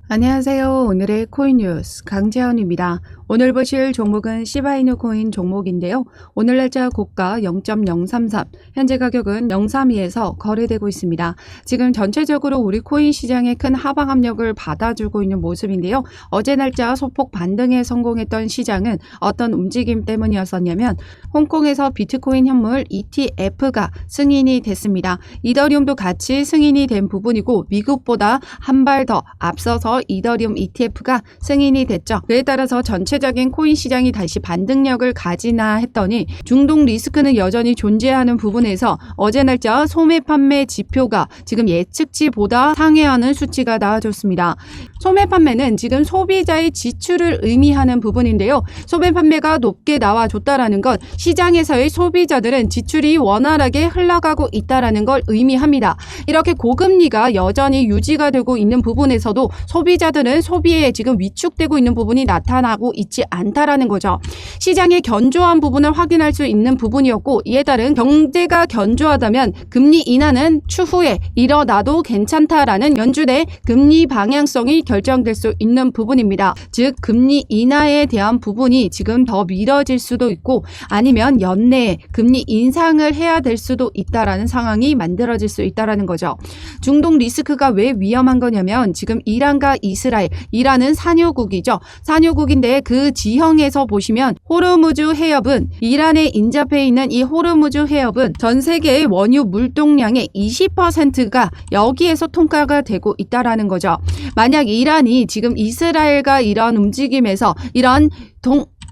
안녕하세요. 오늘의 코인 뉴스 강재현입니다. 오늘 보실 종목은 시바이누 코인 종목인데요. 오늘 날짜 고가 0.033, 현재 가격은 032에서 거래되고 있습니다. 지금 전체적으로 우리 코인 시장에 큰 하방 압력을 받아주고 있는 모습인데요. 어제 날짜 소폭 반등에 성공했던 시장은 어떤 움직임 때문이었었냐면 홍콩에서 비트코인 현물 ETF가 승인이 됐습니다. 이더리움도 같이 승인이 된 부분이고 미국보다 한 발 더 앞서서 이더리움 ETF가 승인이 됐죠. 그에 따라서 전체적인 코인 시장이 다시 반등력을 가지나 했더니 중동 리스크는 여전히 존재하는 부분에서 어제 날짜 소매 판매 지표가 지금 예측치보다 상회하는 수치가 나와줬습니다. 소매 판매는 지금 소비자의 지출을 의미하는 부분인데요. 소매 판매가 높게 나와줬다라는 건 시장에서의 소비자들은 지출이 원활하게 흘러가고 있다라는 걸 의미합니다. 이렇게 고금리가 여전히 유지가 되고 있는 부분에서도 소비자들은 소비에 지금 위축되고 있는 부분이 나타나고 있지 않다라는 거죠. 시장의 견조한 부분을 확인할 수 있는 부분이었고, 이에 따른 경제가 견조하다면 금리 인하는 추후에 일어나도 괜찮다라는 연준의 금리 방향성이 결정될 수 있는 부분입니다. 즉 금리 인하에 대한 부분이 지금 더 미뤄질 수도 있고 아니면 연내에 금리 인상을 해야 될 수도 있다라는 상황이 만들어질 수 있다라는 거죠. 중동 리스크가 왜 위험한 거냐면 지금 이란과 이스라엘, 이란은 산유국이죠. 산유국인데 그 지형에서 보시면 호르무즈 해협은 이란에 인접해 있는 이 호르무즈 해협은 전 세계의 원유 물동량의 20%가 여기에서 통과가 되고 있다라는 거죠. 만약 이란이 지금 이스라엘과 이런 움직임에서 이런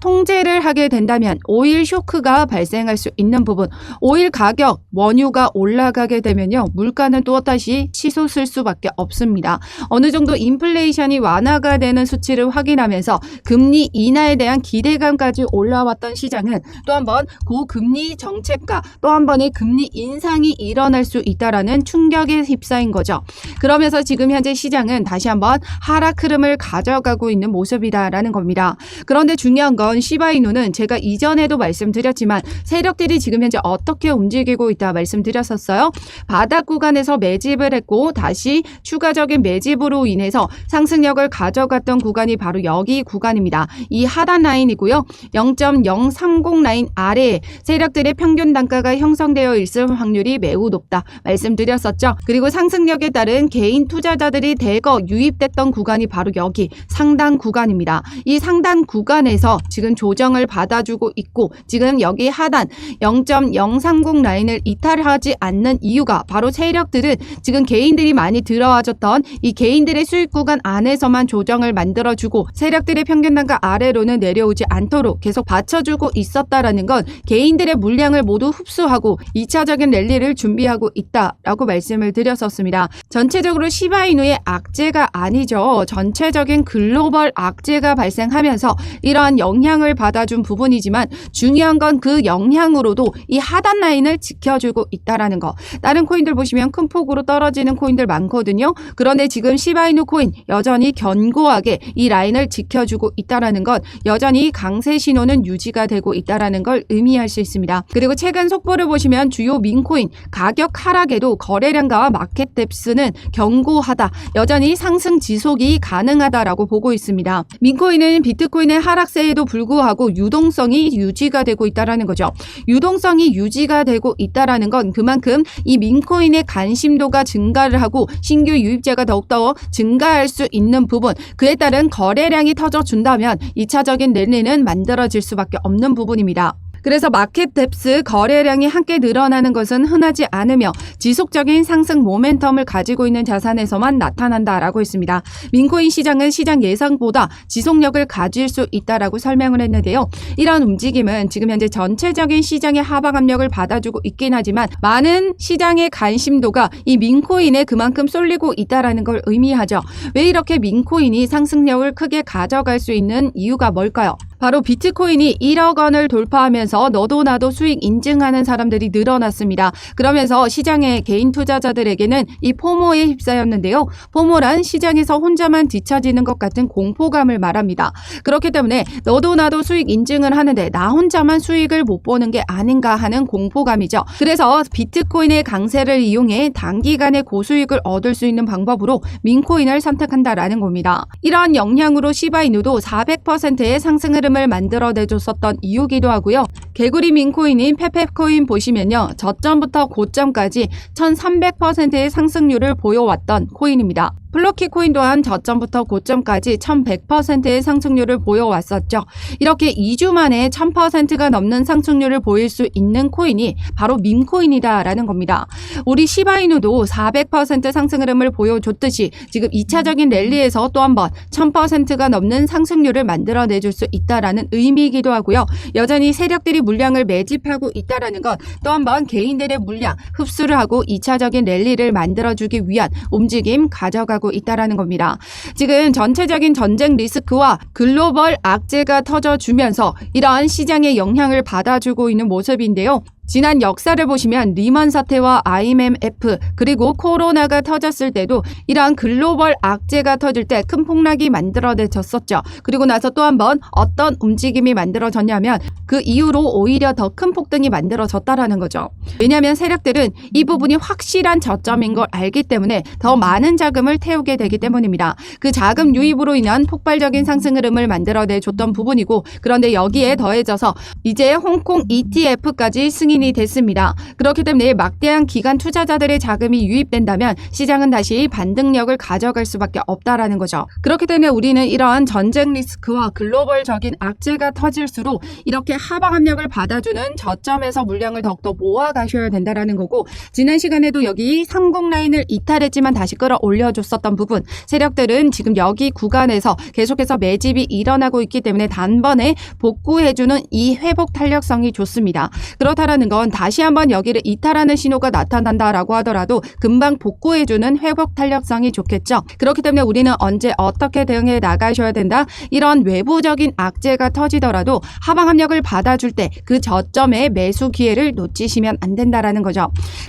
통제를 하게 된다면 오일 쇼크가 발생할 수 있는 부분, 오일 가격, 원유가 올라가게 되면요, 물가는 또다시 치솟을 수밖에 없습니다. 어느 정도 인플레이션이 완화가 되는 수치를 확인하면서 금리 인하에 대한 기대감까지 올라왔던 시장은 또 한 번 고금리 정책과 또 한 번의 금리 인상이 일어날 수 있다라는 충격에 휩싸인 거죠. 그러면서 지금 현재 시장은 다시 한번 하락 흐름을 가져가고 있는 모습이다라는 겁니다. 그런데 중요한 건 시바이누는 제가 이전에도 말씀드렸지만 세력들이 지금 현재 어떻게 움직이고 있다 말씀드렸었어요. 바닥 구간에서 매집을 했고 다시 추가적인 매집으로 인해서 상승력을 가져갔던 구간이 바로 여기 구간입니다. 이 하단 라인이고요. 0.030 라인 아래에 세력들의 평균 단가가 형성되어 있을 확률이 매우 높다 말씀드렸었죠. 그리고 상승력에 따른 개인 투자자들이 대거 유입됐던 구간이 바로 여기 상단 구간입니다. 이 상단 구간에서 지금 조정을 받아주고 있고 지금 여기 하단 0.030 라인을 이탈하지 않는 이유가 바로 세력들은 지금 개인들이 많이 들어와줬던 이 개인들의 수익 구간 안에서만 조정을 만들어주고 세력들의 평균 단가 아래로는 내려오지 않도록 계속 받쳐주고 있었다라는 건 개인들의 물량을 모두 흡수하고 2차적인 랠리를 준비하고 있다라고 말씀을 드렸었습니다. 전체적으로 시바이누의 악재가 아니죠. 전체적인 글로벌 악재가 발생하면서 이러한 영향을 받아준 부분이지만 중요한 건 그 영향으로도 이 하단 라인을 지켜주고 있다라는 거. 다른 코인들 보시면 큰 폭으로 떨어지는 코인들 많거든요. 그런데 지금 시바이누 코인 여전히 견고하게 이 라인을 지켜주고 있다라는 건 여전히 강세 신호는 유지가 되고 있다라는 걸 의미할 수 있습니다. 그리고 최근 속보를 보시면 주요 민코인 가격 하락에도 거래량과 마켓 뎁스는 견고하다. 여전히 상승 지속이 가능하다라고 보고 있습니다. 민코인은 비트코인의 하락세에도 불구하고 유동성이 유지가 되고 있다라는 거죠. 유동성이 유지가 되고 있다라는 건 그만큼 이 민코인의 관심도가 증가를 하고 신규 유입자가 더욱더 증가할 수 있는 부분, 그에 따른 거래량이 터져준다면 2차적인 랠리는 만들어질 수밖에 없는 부분입니다. 그래서 마켓 뎁스 거래량이 함께 늘어나는 것은 흔하지 않으며 지속적인 상승 모멘텀을 가지고 있는 자산에서만 나타난다라고 했습니다. 민코인 시장은 시장 예상보다 지속력을 가질 수 있다라고 설명을 했는데요. 이런 움직임은 지금 현재 전체적인 시장의 하방 압력을 받아주고 있긴 하지만 많은 시장의 관심도가 이 민코인에 그만큼 쏠리고 있다라는 걸 의미하죠. 왜 이렇게 민코인이 상승력을 크게 가져갈 수 있는 이유가 뭘까요? 바로 비트코인이 1억 원을 돌파하면서 너도 나도 수익 인증하는 사람들이 늘어났습니다. 그러면서 시장의 개인 투자자들에게는 이 포모에 휩싸였는데요. 포모란 시장에서 혼자만 뒤처지는 것 같은 공포감을 말합니다. 그렇기 때문에 너도 나도 수익 인증을 하는데 나 혼자만 수익을 못 보는 게 아닌가 하는 공포감이죠. 그래서 비트코인의 강세를 이용해 단기간에 고수익을 얻을 수 있는 방법으로 민코인을 선택한다라는 겁니다. 이러한 영향으로 시바이누도 400%의 상승 흐름을 만들어내줬었던 이유기도 하고요. 개구리 민코인인 페페코인 보시면요. 저점부터 고점까지 1300%의 상승률을 보여왔던 코인입니다. 플로키 코인 또한 저점부터 고점까지 1100%의 상승률을 보여왔었죠. 이렇게 2주 만에 1000%가 넘는 상승률을 보일 수 있는 코인이 바로 밈코인이다라는 겁니다. 우리 시바이누도 400% 상승 흐름을 보여줬듯이 지금 2차적인 랠리에서 또 한 번 1000%가 넘는 상승률을 만들어내줄 수 있다라는 의미이기도 하고요. 여전히 세력들이 물량을 매집하고 있다라는 건 또 한 번 개인들의 물량 흡수를 하고 2차적인 랠리를 만들어주기 위한 움직임 가져가고 있다라는 겁니다. 지금 전체적인 전쟁 리스크와 글로벌 악재가 터져주면서 이러한 시장의 영향을 받아주고 있는 모습인데요. 지난 역사를 보시면 리먼 사태와 IMF 그리고 코로나가 터졌을 때도 이러한 글로벌 악재가 터질 때 큰 폭락이 만들어졌었죠. 그리고 나서 또 한 번 어떤 움직임이 만들어졌냐면 그 이후로 오히려 더 큰 폭등이 만들어졌다라는 거죠. 왜냐하면 세력들은 이 부분이 확실한 저점인 걸 알기 때문에 더 많은 자금을 태우게 되기 때문입니다. 그 자금 유입으로 인한 폭발적인 상승 흐름을 만들어내줬던 부분이고 그런데 여기에 더해져서 이제 홍콩 ETF까지 승인이 됐습니다. 그렇기 때문에 막대한 기관 투자자들의 자금이 유입된다면 시장은 다시 반등력을 가져갈 수밖에 없다라는 거죠. 그렇기 때문에 우리는 이러한 전쟁 리스크와 글로벌적인 악재가 터질수록 이렇게 하방 압력을 받아주는 저점에서 물량을 더욱더 모아가셔야 된다라는 거고 지난 시간에도 여기 30 라인을 이탈했지만 다시 끌어올려줬었던 부분 세력들은 지금 여기 구간에서 계속해서 매집이 일어나고 있기 때문에 단번에 복구해주는 이 회복 탄력성이 좋습니다. 그렇다라는 건 다시 한번 여기를 이탈하는 신호가 나타난다라고 하더라도 금방 복구해주는 회복 탄력성이 좋겠죠. 그렇기 때문에 우리는 언제 어떻게 대응해 나가셔야 된다. 이런 외부적인 악재가 터지더라도 하방 압력을 받아줄 때 그 저점의 매수 기회를 놓치시면 안 된다라는 거죠.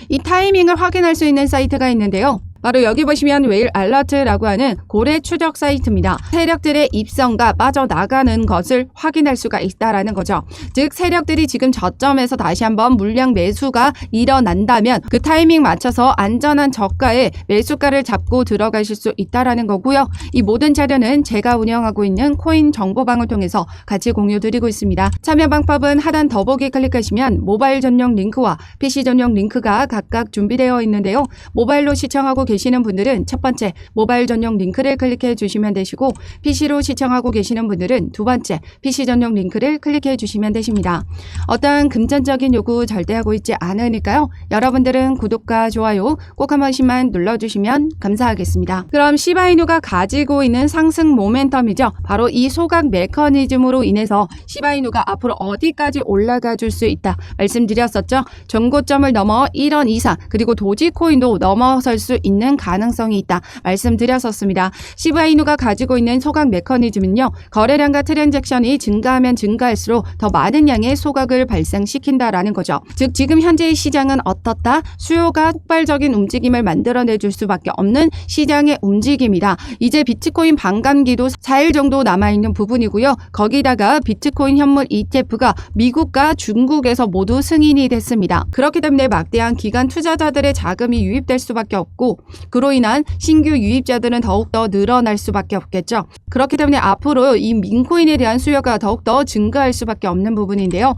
이 타이밍을 확인할 수 있는 사이트가 있는데요. 바로 여기 보시면 웨일 알러트라고 하는 고래 추적 사이트입니다. 세력들의 입성과 빠져나가는 것을 확인할 수가 있다라는 거죠. 즉 세력들이 지금 저점에서 다시 한번 물량 매수가 일어난다면 그 타이밍 맞춰서 안전한 저가에 매수가를 잡고 들어가실 수 있다라는 거고요. 이 모든 자료는 제가 운영하고 있는 코인 정보방을 통해서 같이 공유드리고 있습니다. 참여 방법은 하단 더보기 클릭하시면 모바일 전용 링크와 PC 전용 링크가 각각 준비되어 있는데요. 모바일로 시청하고 계시는 분들은 첫 번째 모바일 전용 링크를 클릭해 주시면 되시고 PC로 시청하고 계시는 분들은 두 번째 PC 전용 링크를 클릭해 주시면 되십니다. 어떠한 금전적인 요구 절대 하고 있지 않으니까요. 여러분들은 구독과 좋아요 꼭 한 번씩만 눌러주시면 감사하겠습니다. 그럼 시바이누가 가지고 있는 상승 모멘텀이죠. 바로 이 소각 메커니즘으로 인해서 시바이누가 앞으로 어디까지 올라가 줄 수 있다 말씀드렸었죠. 전고점을 넘어 1원 이상 그리고 도지코인도 넘어설 수 있는 가능성이 있다 말씀드렸었습니다. 시바이누가 가지고 있는 소각 메커니즘은요. 거래량과 트랜잭션이 증가하면 증가할수록 더 많은 양의 소각을 발생시킨다라는 거죠. 즉 지금 현재의 시장은 어떻다? 수요가 폭발적인 움직임을 만들어내줄 수밖에 없는 시장의 움직임이다. 이제 비트코인 반감기도 4일 정도 남아있는 부분이고요. 거기다가 비트코인 현물 ETF가 미국과 중국에서 모두 승인이 됐습니다. 그렇기 때문에 막대한 기관 투자자들의 자금이 유입될 수밖에 없고 그로 인한 신규 유입자들은 더욱더 늘어날 수밖에 없겠죠. 그렇기 때문에 앞으로 이 민코인에 대한 수요가 더욱더 증가할 수밖에 없는 부분인데요.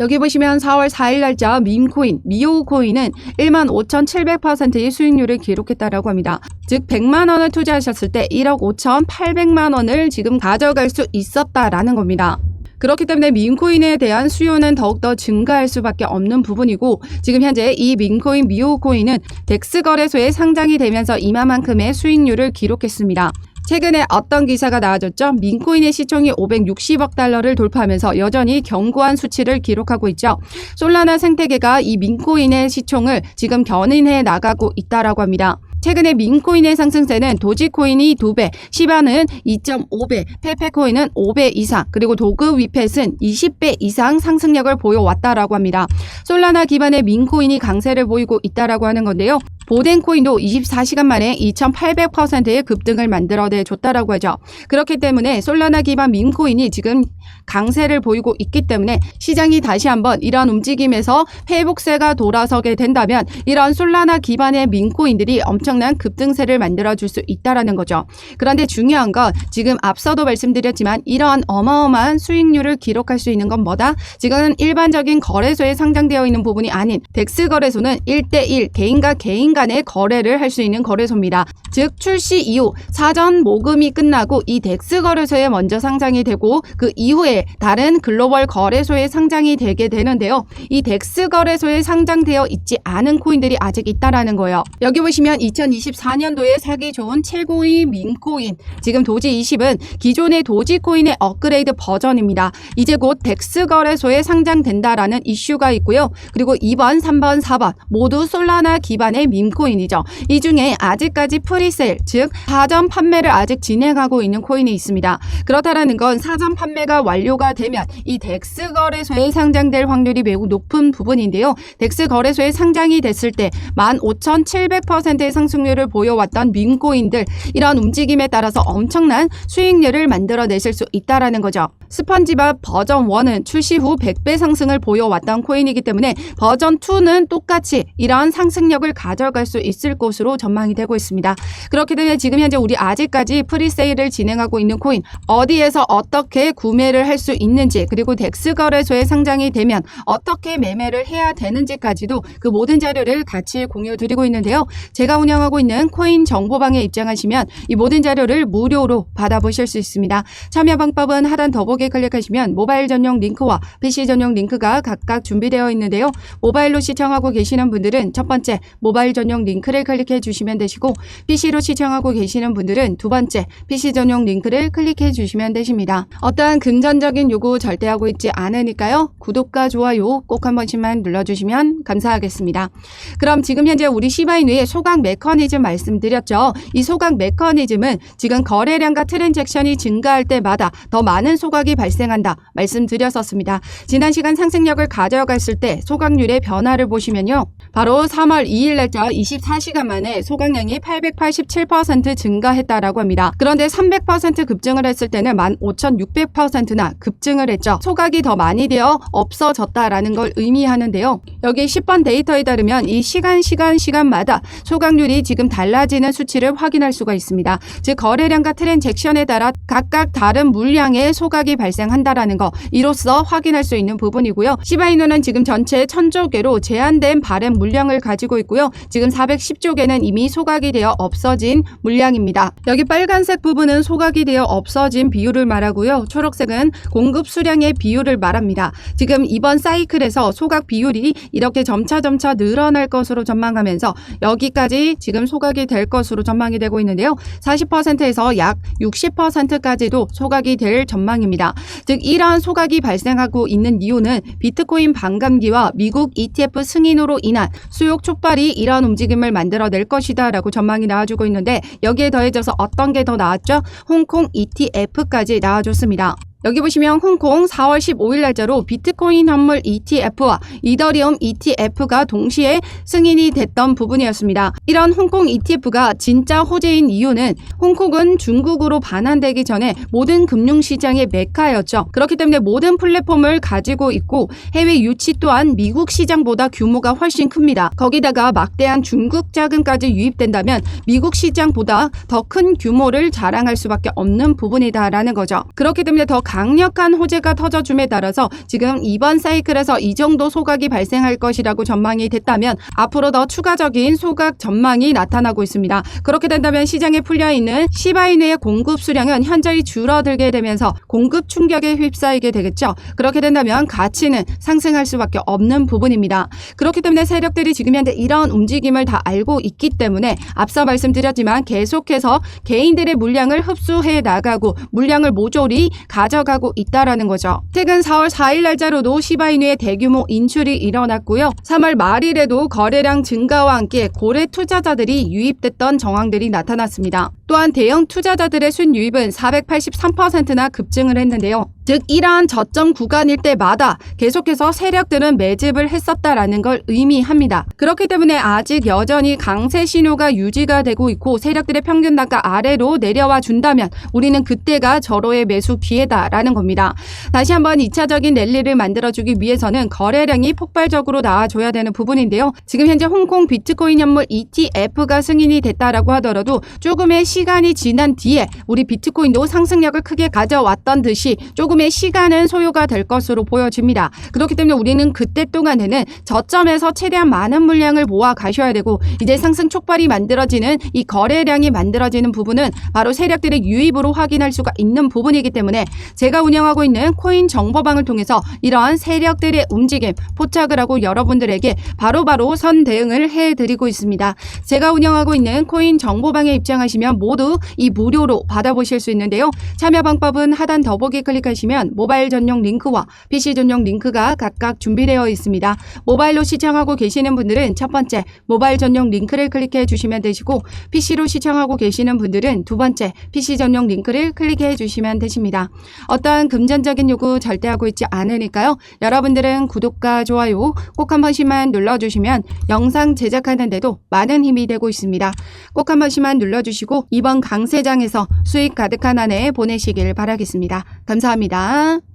여기 보시면 4월 4일 날짜 밈코인, 미오코인은 15,700%의 수익률을 기록했다라고 합니다. 즉 100만 원을 투자하셨을 때 1억 5,800만 원을 지금 가져갈 수 있었다라는 겁니다. 그렇기 때문에 밈코인에 대한 수요는 더욱더 증가할 수밖에 없는 부분이고 지금 현재 이 밈코인, 미오코인은 덱스 거래소에 상장이 되면서 이만큼의 수익률을 기록했습니다. 최근에 어떤 기사가 나와줬죠? 민코인의 시총이 560억 달러를 돌파하면서 여전히 견고한 수치를 기록하고 있죠. 솔라나 생태계가 이 민코인의 시총을 지금 견인해 나가고 있다라고 합니다. 최근에 민코인의 상승세는 도지코인이 2배, 시바는 2.5배, 페페코인은 5배 이상, 그리고 도그 위펫은 20배 이상 상승력을 보여왔다라고 합니다. 솔라나 기반의 민코인이 강세를 보이고 있다라고 하는 건데요. 보덴코인도 24시간 만에 2800%의 급등을 만들어내줬다라고 하죠. 그렇기 때문에 솔라나 기반 민코인이 지금 강세를 보이고 있기 때문에 시장이 다시 한번 이런 움직임에서 회복세가 돌아서게 된다면 이런 솔라나 기반의 민코인들이 엄청난 급등세를 만들어줄 수 있다라는 거죠. 그런데 중요한 건 지금 앞서도 말씀드렸지만 이러한 어마어마한 수익률을 기록할 수 있는 건 뭐다? 지금은 일반적인 거래소에 상장되어 있는 부분이 아닌 덱스 거래소는 1대1 개인과 개인 간의 거래를 할 수 있는 거래소입니다. 즉 출시 이후 사전 모금이 끝나고 이 덱스 거래소에 먼저 상장이 되고 그 이후에 다른 글로벌 거래소에 상장이 되게 되는데요. 이 덱스 거래소에 상장되어 있지 않은 코인들이 아직 있다라는 거예요. 여기 보시면 2024년도에 사기 좋은 최고의 민코인, 지금 도지20은 기존의 도지코인의 업그레이드 버전입니다. 이제 곧 덱스 거래소에 상장된다라는 이슈가 있고요. 그리고 2번, 3번, 4번 모두 솔라나 기반의 민코인이죠. 이 중에 아직까지 프리세일, 즉 사전 판매를 아직 진행하고 있는 코인이 있습니다. 그렇다라는 건 사전 판매가 완료가 되면 이 덱스 거래소에 상장될 확률이 매우 높은 부분인데요. 덱스 거래소에 상장이 됐을 때 15,700%의 상승률을 보여왔던 민코인들, 이런 움직임에 따라서 엄청난 수익률을 만들어내실 수 있다라는 거죠. 스펀지밥 버전 1은 출시 후 100배 상승을 보여왔던 코인이기 때문에 버전 2는 똑같이 이러한 상승력을 가져갈 수 있을 것으로 전망이 되고 있습니다. 그렇기 때문에 지금 현재 우리 아직까지 프리세일을 진행하고 있는 코인, 어디에서 어떻게 구매를 할 수 있는지, 그리고 덱스 거래소에 상장이 되면 어떻게 매매를 해야 되는지까지도 그 모든 자료를 같이 공유 드리고 있는데요. 제가 운영하고 있는 코인 정보방에 입장하시면 이 모든 자료를 무료로 받아보실 수 있습니다. 참여 방법은 하단 더보기에 클릭하시면 모바일 전용 링크와 PC 전용 링크가 각각 준비되어 있는데요. 모바일로 시청하고 계시는 분들은 첫 번째 모바일 전용 링크를 클릭해 주시면 되시고, PC로 시청하고 계시는 분들은 두 번째 PC 전용 링크를 클릭해 주시면 되십니다. 어떠한 금전적인 요구 절대 하고 있지 않으니까요. 구독과 좋아요 꼭 한 번씩만 눌러주시면 감사하겠습니다. 그럼 지금 현재 우리 시바이누의 소각 메커니즘 말씀드렸죠. 이 소각 메커니즘은 지금 거래량과 트랜잭션이 증가할 때마다 더 많은 소각이 발생한다 말씀드렸었습니다. 지난 시간 상승력을 가져갔을 때 소각률의 변화를 보시면요. 바로 3월 2일 날짜 24시간 만에 소각량이 887% 증가했다라고 합니다. 그런데 300% 급증을 했을 때는 15,600%나 급증을 했죠. 소각이 더 많이 되어 없어졌다라는 걸 의미하는데요. 여기 10번 데이터에 따르면 이 시간마다 소각률이 지금 달라지는 수치를 확인할 수가 있습니다. 즉 거래량과 트랜잭션에 따라 각각 다른 물량의 소각이 발생한다라는 거, 이로써 확인할 수 있는 부분이고요. 시바이누는 지금 전체 1000조 개로 제한된 발행 물량을 가지고 있고요. 지금 410조 개는 이미 소각이 되어 없어진 물량입니다. 여기 빨간색 부분은 소각이 되어 없어진 비율을 말하고요. 초록색은 공급 수량의 비율을 말합니다. 지금 이번 사이클에서 소각 비율이 이렇게 점차 늘어날 것으로 전망하면서 여기까지 지금 소각이 될 것으로 전망이 되고 있는데요. 40%에서 약 60%까지도 소각이 될 전망입니다. 즉 이러한 소각이 발생하고 있는 이유는 비트코인 반감기와 미국 ETF 승인으로 인한 수요 촉발이 이러한 움직임을 만들어낼 것이다 라고 전망이 나와주고 있는데, 여기에 더해져서 어떤 게 더 나왔죠? 홍콩 ETF까지 나와줬습니다. 여기 보시면 홍콩 4월 15일 날짜로 비트코인 현물 ETF와 이더리움 ETF가 동시에 승인이 됐던 부분이었습니다. 이런 홍콩 ETF가 진짜 호재인 이유는 홍콩은 중국으로 반환되기 전에 모든 금융시장의 메카였죠. 그렇기 때문에 모든 플랫폼을 가지고 있고 해외 유치 또한 미국 시장보다 규모가 훨씬 큽니다. 거기다가 막대한 중국 자금까지 유입된다면 미국 시장보다 더 큰 규모를 자랑할 수밖에 없는 부분이다라는 거죠. 그렇기 때문에 더 강력한 호재가 터져줌에 따라서 지금 이번 사이클에서 이 정도 소각이 발생할 것이라고 전망이 됐다면 앞으로 더 추가적인 소각 전망이 나타나고 있습니다. 그렇게 된다면 시장에 풀려있는 시바이누의 공급 수량은 현저히 줄어들게 되면서 공급 충격에 휩싸이게 되겠죠. 그렇게 된다면 가치는 상승할 수밖에 없는 부분입니다. 그렇기 때문에 세력들이 지금 현재 이런 움직임을 다 알고 있기 때문에 앞서 말씀드렸지만 계속해서 개인들의 물량을 흡수해 나가고 물량을 모조리 가져 내려가고 있다라는 거죠. 최근 4월 4일 날짜로도 시바이누의 대규모 인출이 일어났고요. 3월 말일에도 거래량 증가와 함께 고래 투자자들이 유입됐던 정황들이 나타났습니다. 또한 대형 투자자들의 순유입은 483%나 급증을 했는데요. 즉 이러한 저점 구간일 때마다 계속해서 세력들은 매집을 했었다라는 걸 의미합니다. 그렇기 때문에 아직 여전히 강세 신호가 유지가 되고 있고 세력들의 평균 단가 아래로 내려와 준다면 우리는 그때가 절호의 매수 기회다라는 겁니다. 다시 한번 2차적인 랠리를 만들어주기 위해서는 거래량이 폭발적으로 나와줘야 되는 부분인데요. 지금 현재 홍콩 비트코인 현물 ETF가 승인이 됐다라고 하더라도 조금의 시간이 지난 뒤에 우리 비트코인도 상승력을 크게 가져왔던 듯이 조금의 시간은 소요가 될 것으로 보여집니다. 그렇기 때문에 우리는 그때 동안에는 저점에서 최대한 많은 물량을 모아 가셔야 되고 이제 상승 촉발이 만들어지는 이 거래량이 만들어지는 부분은 바로 세력들의 유입으로 확인할 수가 있는 부분이기 때문에 제가 운영하고 있는 코인 정보방을 통해서 이러한 세력들의 움직임 포착을 하고 여러분들에게 바로바로 선 대응을 해드리고 있습니다. 제가 운영하고 있는 코인 정보방에 입장하시면 모두 이 무료로 받아보실 수 있는데요. 참여 방법은 하단 더보기 클릭하시면 모바일 전용 링크와 PC 전용 링크가 각각 준비되어 있습니다. 모바일로 시청하고 계시는 분들은 첫 번째 모바일 전용 링크를 클릭해 주시면 되시고 PC로 시청하고 계시는 분들은 두 번째 PC 전용 링크를 클릭해 주시면 되십니다. 어떠한 금전적인 요구 절대 하고 있지 않으니까요. 여러분들은 구독과 좋아요 꼭 한 번씩만 눌러주시면 영상 제작하는데도 많은 힘이 되고 있습니다. 꼭 한 번씩만 눌러주시고 이번 강세장에서 수익 가득한 한 해 보내시길 바라겠습니다. 감사합니다.